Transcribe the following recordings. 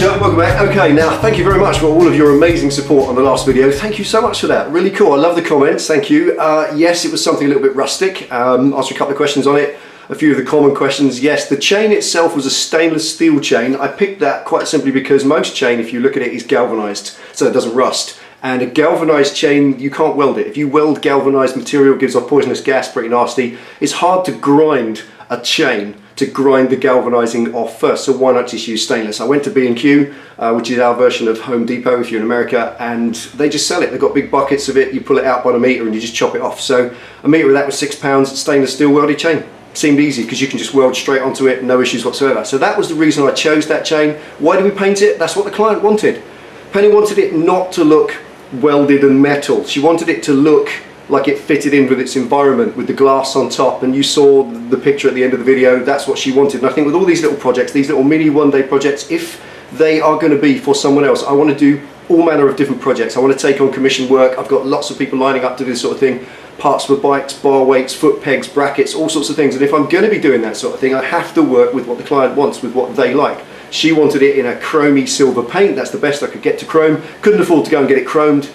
Roger, welcome back. Okay, now thank you very much for all of your amazing support on the last video. Thank you so much for that. Really cool. I love the comments. Thank you. Yes, it was something a little bit rustic. Answered a couple of questions on it. A few of the common questions. Yes, the chain itself was a stainless steel chain. I picked that quite simply because most chain, if you look at it, is galvanized, so it doesn't rust. And a galvanized chain, you can't weld it. If you weld galvanized material, it gives off poisonous gas, pretty nasty. It's hard to grind a chain, to grind the galvanizing off first, so why not just use stainless? I went to B&Q, which is our version of Home Depot if you're in America, and they just sell it. They've got big buckets of it, you pull it out by the meter and you just chop it off. So a meter of that was £6, stainless steel welded chain. Seemed easy because you can just weld straight onto it, no issues whatsoever. So that was the reason I chose that chain. Why did we paint it? That's what the client wanted. Penny wanted it not to look welded and metal. She wanted it to look like it fitted in with its environment, with the glass on top, and you saw the picture at the end of the video. That's what she wanted. And I think with all these little projects, these little mini one-day projects, if they are going to be for someone else, I want to do all manner of different projects. I want to take on commission work. I've got lots of people lining up to do this sort of thing. Parts for bikes, bar weights, foot pegs, brackets, all sorts of things. And if I'm going to be doing that sort of thing, I have to work with what the client wants, with what they like. She wanted it in a chromy silver paint. That's the best I could get to chrome. Couldn't afford to go and get it chromed.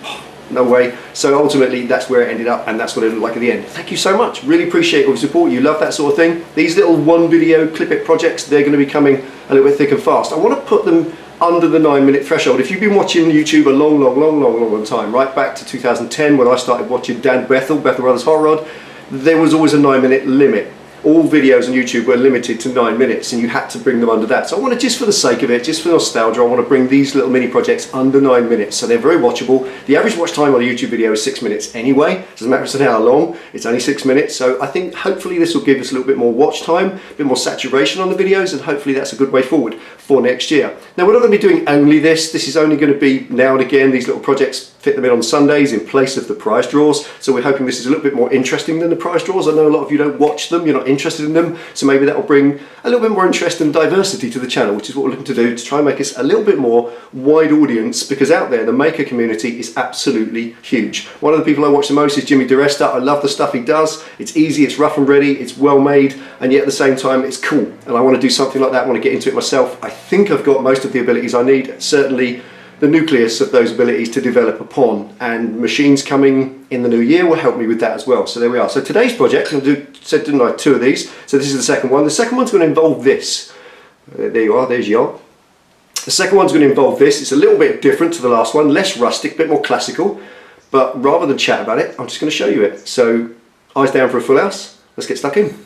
No way. So ultimately that's where it ended up, and that's what it looked like at the end. Thank you so much. Really appreciate your support. You love that sort of thing. These little one video clip it projects, they're going to be coming a little bit thick and fast. I want to put them under the 9-minute threshold. If you've been watching YouTube a long time, right back to 2010 when I started watching Dan Bethel Brothers Hot Rod, there was always a 9-minute limit. All videos on YouTube were limited to 9 minutes and you had to bring them under that. So I want to, just for the sake of it, just for nostalgia, I want to bring these little mini projects under 9 minutes. So they're very watchable. The average watch time on a YouTube video is 6 minutes anyway. Doesn't matter if it's an hour long, it's only 6 minutes. So I think hopefully this will give us a little bit more watch time, a bit more saturation on the videos, and hopefully that's a good way forward for next year. Now we're not going to be doing only this. This is only going to be now and again. These little projects, fit them in on Sundays in place of the prize draws. So we're hoping this is a little bit more interesting than the prize draws. I know a lot of you don't watch them, you're not interested in them, so maybe that will bring a little bit more interest and diversity to the channel, which is what we're looking to do, to try and make us a little bit more wide audience, because out there the maker community is absolutely huge. One of the people I watch the most is Jimmy DiResta. I love the stuff he does. It's easy, it's rough and ready, it's well made, and yet at the same time it's cool, and I want to do something like that. I want to get into it myself. I think I've got most of the abilities I need, certainly the nucleus of those abilities to develop upon, and machines coming in the new year will help me with that as well. So there we are. So today's project, I'm going to do, said didn't I, 2 of these. So this is the second one. The second one's going to involve this. There you are, there's your. The second one's going to involve this. It's a little bit different to the last one, less rustic, a bit more classical, but rather than chat about it, I'm just going to show you it. So eyes down for a full house. Let's get stuck in.